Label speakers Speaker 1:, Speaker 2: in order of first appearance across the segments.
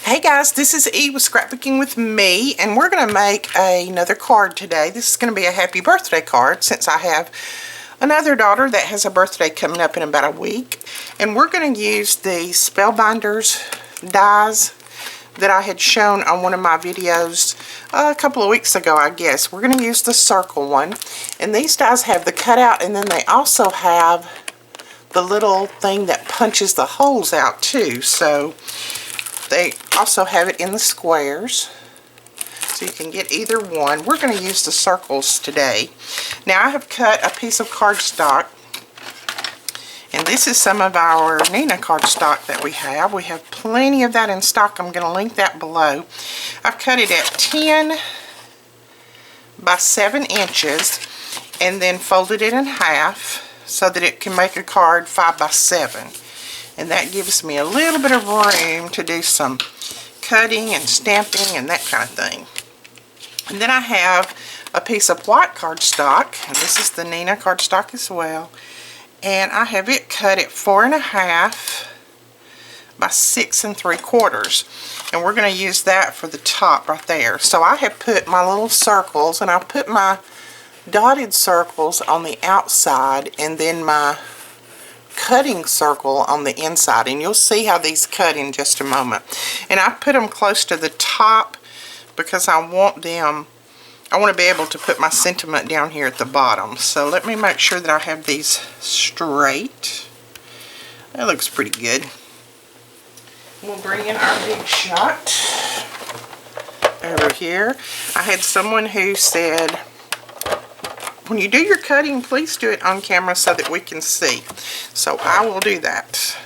Speaker 1: Hey guys, this is E with Scrapbooking with me, and we're going to make another card today. This is going to be a happy birthday card since I have another daughter that has a birthday coming up in about a week. And we're going to use the Spellbinders dies that I had shown on one of my videos a couple of weeks ago, I guess. We're going to use the circle one. And these dies have the cutout, and then they also have the little thing that punches the holes out too. So they also have it in the squares, so you can get either one. We're going to use the circles today. Now I have cut a piece of cardstock, and this is some of our Nina cardstock that we have. We have plenty of that in stock. I'm going to link that below. I've cut it at 10 by 7 inches and then folded it in half so that it can make a card 5 by 7. And that gives me a little bit of room to do some cutting and stamping and that kind of thing. And then I have a piece of white cardstock, and this is the Nina cardstock as well. And I have it cut at 4.5 by 6 3/4. And we're going to use that for the top right there. So I have put my little circles, and I'll put my dotted circles on the outside and then my cutting circle on the inside, and you'll see how these cut in just a moment. And I put them close to the top because I want to be able to put my sentiment down here at the bottom. So let me make sure that I have these straight. That looks pretty good. We'll bring in our big shot over here. I had someone who said, when you do your cutting, please do it on camera so that we can see. So I will do that.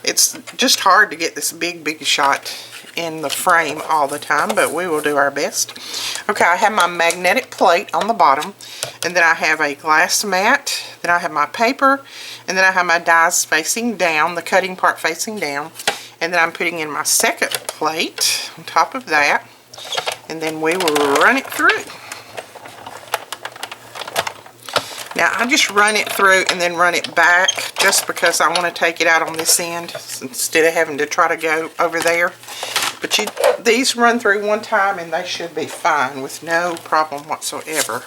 Speaker 1: It's just hard to get this big shot in the frame all the time, but we will do our best. Okay, I have my magnetic plate on the bottom, and then I have a glass mat, then I have my paper, and then I have my dies facing down, the cutting part facing down, and then I'm putting in my second plate on top of that, and then we will run it through. Now I just run it through and then run it back just because I want to take it out on this end instead of having to try to go over there. But these run through one time and they should be fine with no problem whatsoever.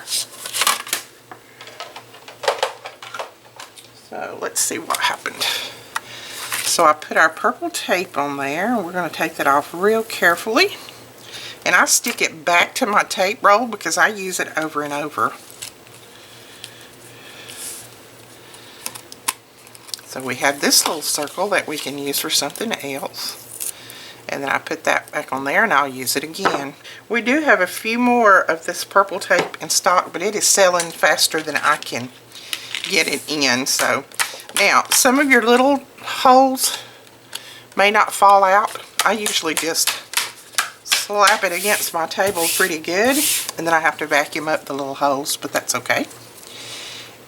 Speaker 1: So let's see what happened. So I put our purple tape on there, and we're going to take that off real carefully. And I stick it back to my tape roll because I use it over and over. So we have this little circle that we can use for something else. And then I put that back on there and I'll use it again. We do have a few more of this purple tape in stock, but it is selling faster than I can get it in. So now some of your little holes may not fall out. I usually just slap it against my table pretty good, and then I have to vacuum up the little holes, but that's okay.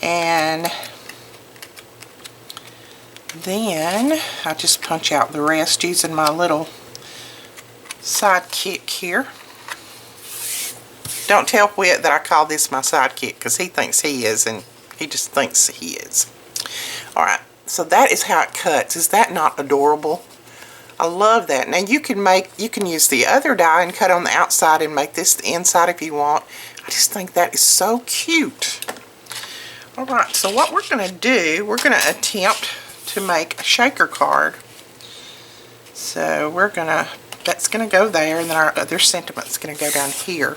Speaker 1: And then I just punch out the rest using my little sidekick here. Don't tell Whit that I call this my sidekick, because he thinks he is, and he just thinks he is. Alright, so that is how it cuts. Is that not adorable? I love that. Now you can use the other die and cut on the outside and make this the inside if you want. I just think that is so cute. Alright, so what we're going to do, we're going to attempt to make a shaker card. So that's gonna go there, and then our other sentiment's gonna go down here.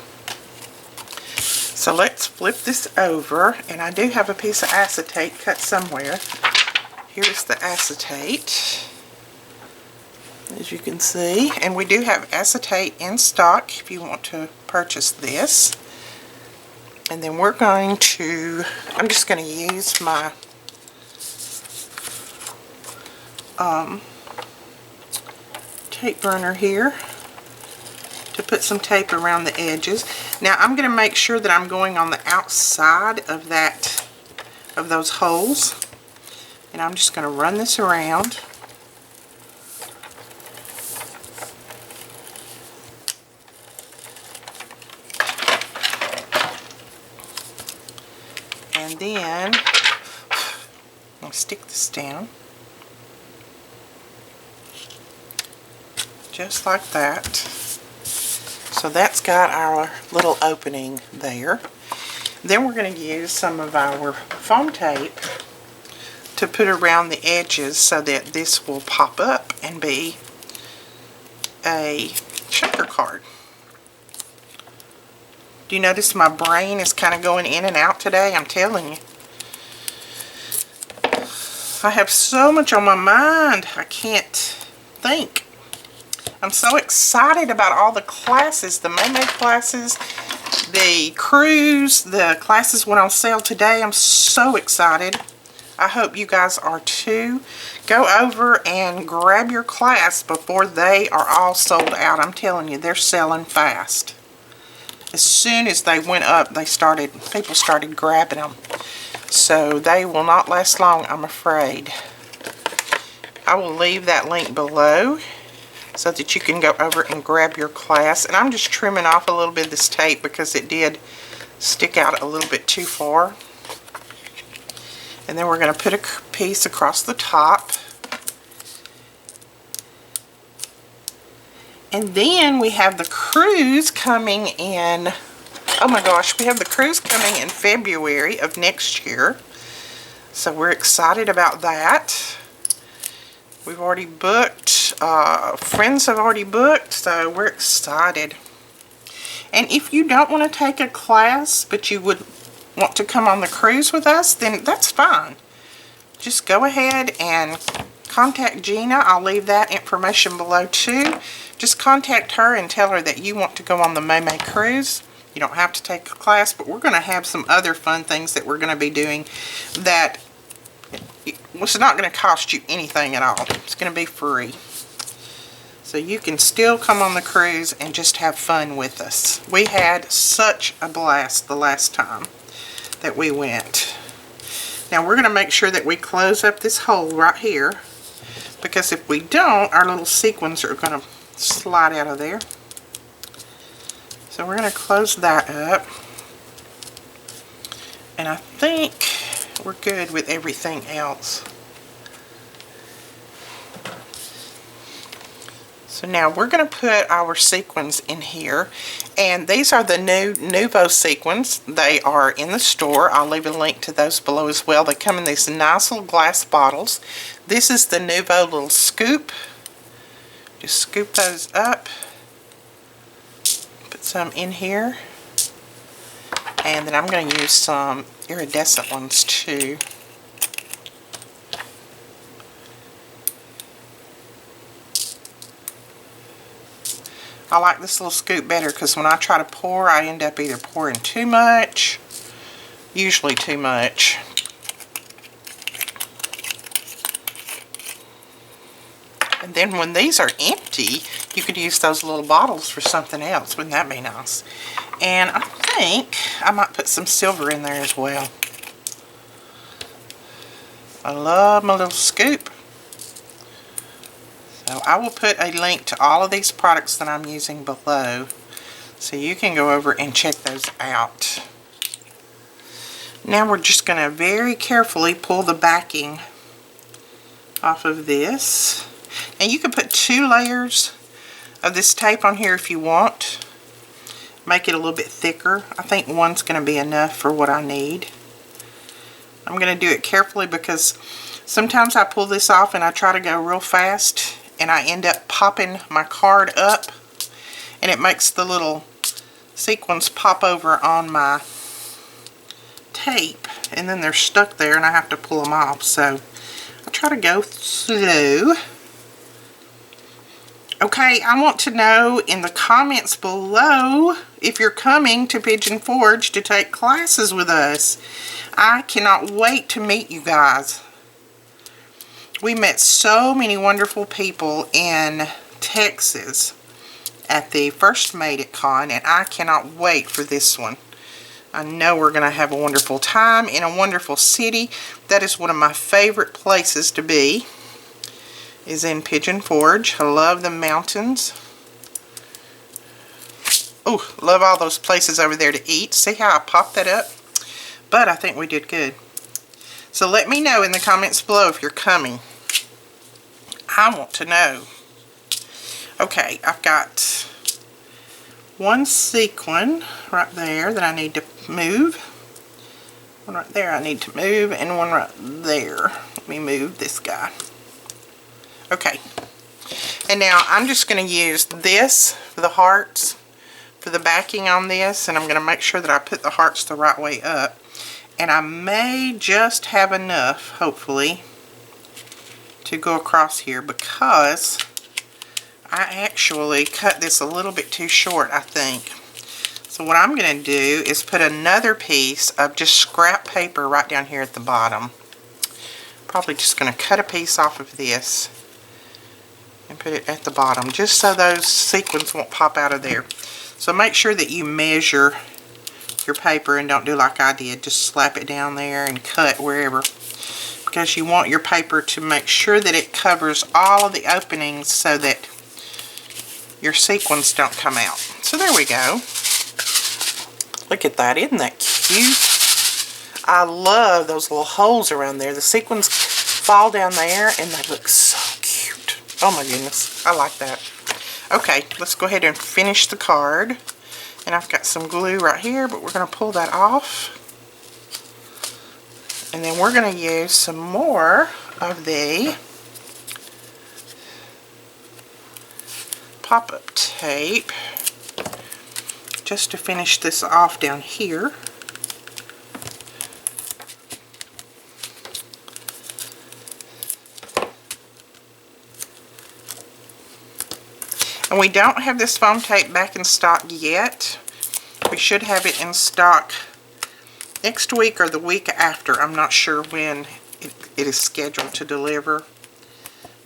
Speaker 1: So let's flip this over, and I do have a piece of acetate cut somewhere. Here's the acetate, as you can see, and we do have acetate in stock if you want to purchase this. And then I'm just going to use my tape runner here to put some tape around the edges. Now I'm going to make sure that I'm going on the outside of those holes, and I'm just going to run this around. And then I'll stick this down. just like that. So that's got our little opening there. Then we're going to use some of our foam tape to put around the edges so that this will pop up and be a checker card. Do you notice my brain is kind of going in and out today? I'm telling you. I have so much on my mind, I can't think. I'm so excited about all the classes, the Maymay classes, the cruise, the classes went on sale today. I'm so excited. I hope you guys are too. Go over and grab your class before they are all sold out. I'm telling you, they're selling fast. As soon as they went up, people started grabbing them. So they will not last long, I'm afraid. I will leave that link below so that you can go over and grab your class. And I'm just trimming off a little bit of this tape because it did stick out a little bit too far. And then we're going to put a piece across the top. And then we have the cruise coming in. Oh my gosh, we have the cruise coming in February of next year. So we're excited about that. We've already booked. Friends have already booked, so we're excited. And if you don't want to take a class, but you would want to come on the cruise with us, then that's fine. Just go ahead and contact Gina. I'll leave that information below too. Just contact her and tell her that you want to go on the Maymay cruise. You don't have to take a class, but we're going to have some other fun things that we're going to be doing that it's not going to cost you anything at all. It's going to be free. So you can still come on the cruise and just have fun with us. We had such a blast the last time that we went. Now we're going to make sure that we close up this hole right here, because if we don't, our little sequins are going to slide out of there. So we're going to close that up. And I think we're good with everything else. So now we're going to put our sequins in here, and these are the new Nouveau sequins. They are in the store. I'll leave a link to those below as well. They come in these nice little glass bottles. This is the Nouveau little scoop. Just scoop those up. Put some in here. And then I'm going to use some iridescent ones too. I like this little scoop better because when I try to pour, I end up either pouring too much, usually too much. And then when these are empty, you could use those little bottles for something else. Wouldn't that be nice? And I think I might put some silver in there as well. I love my little scoop. So I will put a link to all of these products that I'm using below, so you can go over and check those out. Now we're just going to very carefully pull the backing off of this. And you can put 2 layers of this tape on here if you want. Make it a little bit thicker. I think one's going to be enough for what I need. I'm going to do it carefully because sometimes I pull this off and I try to go real fast and I end up popping my card up, and it makes the little sequins pop over on my tape, and then they're stuck there and I have to pull them off. So I try to go slow. Okay, I want to know in the comments below if you're coming to Pigeon Forge to take classes with us. I cannot wait to meet you guys. We met so many wonderful people in Texas at the first Made It Con, and I cannot wait for this one. I know we're going to have a wonderful time in a wonderful city. That is one of my favorite places to be, is in Pigeon Forge. I love the mountains. Oh, love all those places over there to eat. See how I popped that up? But I think we did good. So let me know in the comments below if you're coming. I want to know. Okay, I've got one sequin right there that I need to move. One right there I need to move, and one right there. Let me move this guy. Okay. And now I'm just going to use this for the hearts, for the backing on this, and I'm going to make sure that I put the hearts the right way up. And I may just have enough, hopefully, to go across here, because I actually cut this a little bit too short, I think. So what I'm going to do is put another piece of just scrap paper right down here at the bottom. Probably just going to cut a piece off of this and put it at the bottom, just so those sequins won't pop out of there. So make sure that you measure your paper and don't do like I did. Just slap it down there and cut wherever, because you want your paper to make sure that it covers all of the openings so that your sequins don't come out. So there we go. Look at that. Isn't that cute? I love those little holes around there. The sequins fall down there and they look so cute. Oh my goodness. I like that. Okay, let's go ahead and finish the card. And I've got some glue right here, but we're going to pull that off. And then we're going to use some more of the pop-up tape just to finish this off down here. And we don't have this foam tape back in stock yet. We should have it in stock next week or the week after. I'm not sure when it is scheduled to deliver.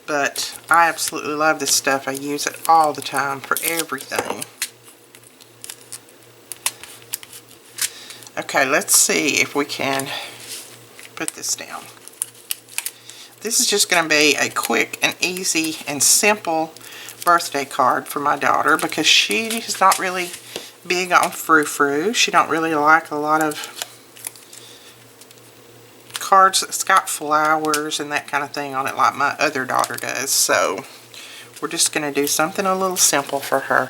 Speaker 1: But I absolutely love this stuff. I use it all the time for everything. Okay, let's see if we can put this down. This is just going to be a quick and easy and simple birthday card for my daughter, because she is not really big on frou-fru. She don't really like a lot of cards that's got flowers and that kind of thing on it like my other daughter does. So we're just going to do something a little simple for her.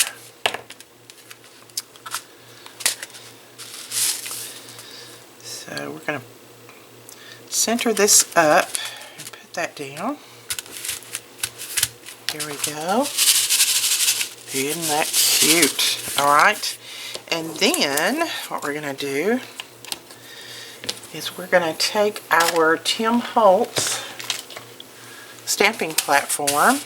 Speaker 1: So we're going to center this up and put that down. Here we go. Isn't that cute? Alright. And then what we're going to do is we're going to take our Tim Holtz stamping platform,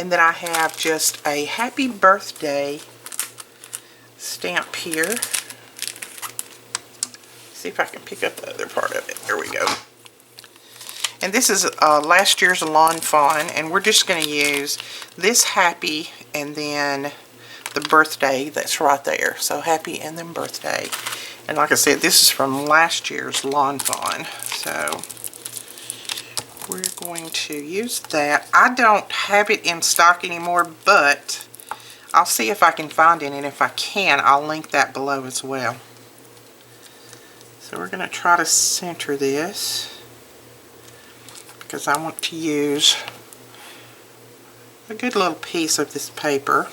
Speaker 1: and then I have just a happy birthday stamp here. See if I can pick up the other part of it. There we go. And this is last year's lawn fawn, and we're just going to use this happy and then the birthday that's right there. So happy and then birthday. And like I said, this is from last year's lawn fawn. So we're going to use that. I don't have it in stock anymore, but I'll see if I can find it, and if I can, I'll link that below as well. So we're going to try to center this, because I want to use a good little piece of this paper.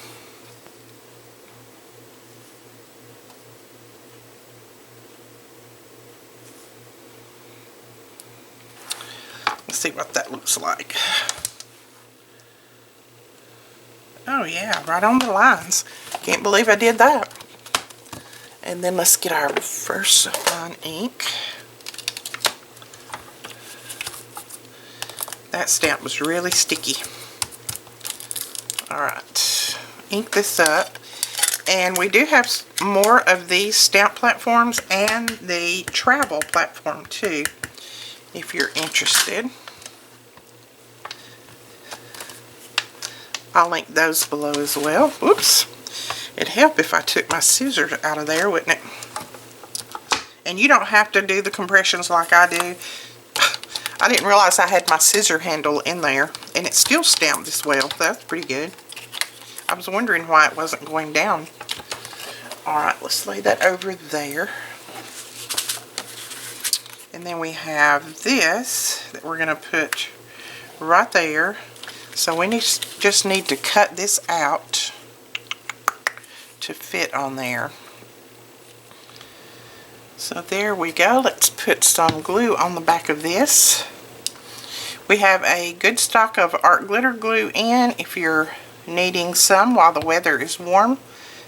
Speaker 1: Let's see what that looks like. Oh yeah, right on the lines. Can't believe I did that. And then let's get our VersaFine ink. That stamp was really sticky. Alright, ink this up. And we do have more of these stamp platforms and the travel platform too, if you're interested. I'll link those below as well. Whoops. It'd help if I took my scissors out of there, wouldn't it? And you don't have to do the compressions like I do. I didn't realize I had my scissor handle in there, and it still stamped this well. That's pretty good. I was wondering why it wasn't going down. Alright, let's lay that over there. And then we have this that we're going to put right there. So we just need to cut this out to fit on there. So there we go. Let's put some glue on the back of this. We have a good stock of art glitter glue in. If you're needing some while the weather is warm,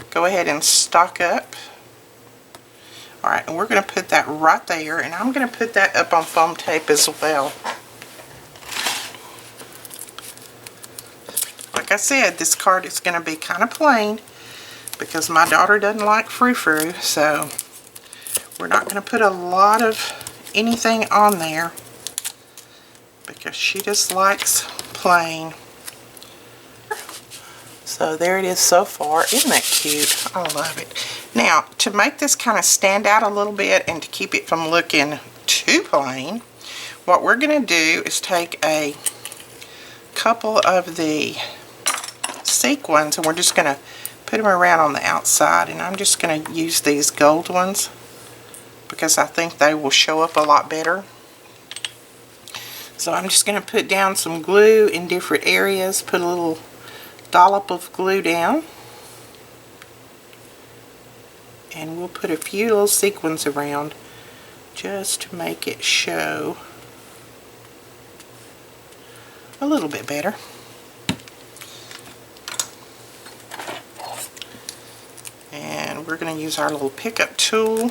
Speaker 1: go ahead and stock up. Alright, and we're going to put that right there, and I'm going to put that up on foam tape as well. Like I said, this card is going to be kind of plain because my daughter doesn't like frou-frou, so we're not going to put a lot of anything on there because she just likes plain. So there it is so far. Isn't that cute? I love it. Now, to make this kind of stand out a little bit and to keep it from looking too plain, what we're going to do is take a couple of the sequins and we're just going to put them around on the outside, and I'm just going to use these gold ones because I think they will show up a lot better. So I'm just going to put down some glue in different areas, put a little dollop of glue down, and we'll put a few little sequins around just to make it show a little bit better. And we're going to use our little pickup tool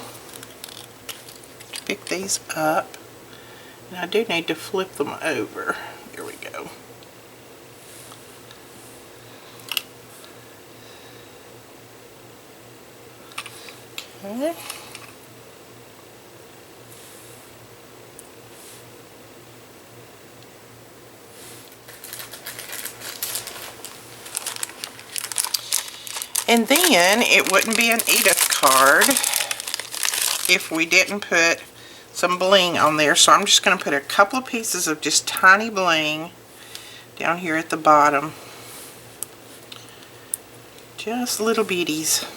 Speaker 1: to pick these up. And I do need to flip them over. There we go. Okay. And then it wouldn't be an Edith card if we didn't put some bling on there. So I'm just going to put a couple of pieces of just tiny bling down here at the bottom. Just little bitties.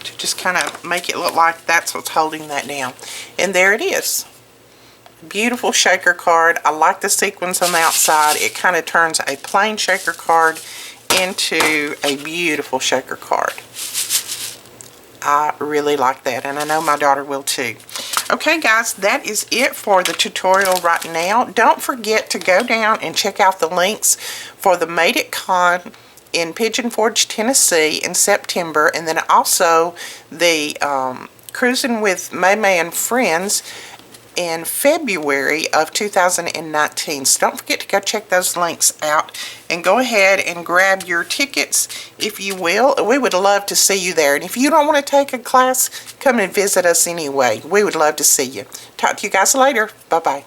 Speaker 1: To just kind of make it look like that's what's holding that down. And there it is. Beautiful shaker card. I like the sequins on the outside. It kind of turns a plain shaker card into a beautiful shaker card. I really like that, and I know my daughter will too. Okay guys, that is it for the tutorial right now. Don't forget to go down and check out the links for the Made It Con in Pigeon Forge, Tennessee in September, and then also the Cruising with Maymay and Friends in February of 2019. So don't forget to go check those links out and go ahead and grab your tickets if you will. We would love to see you there. And if you don't want to take a class, come and visit us anyway. We would love to see you. Talk to you guys later. Bye-bye.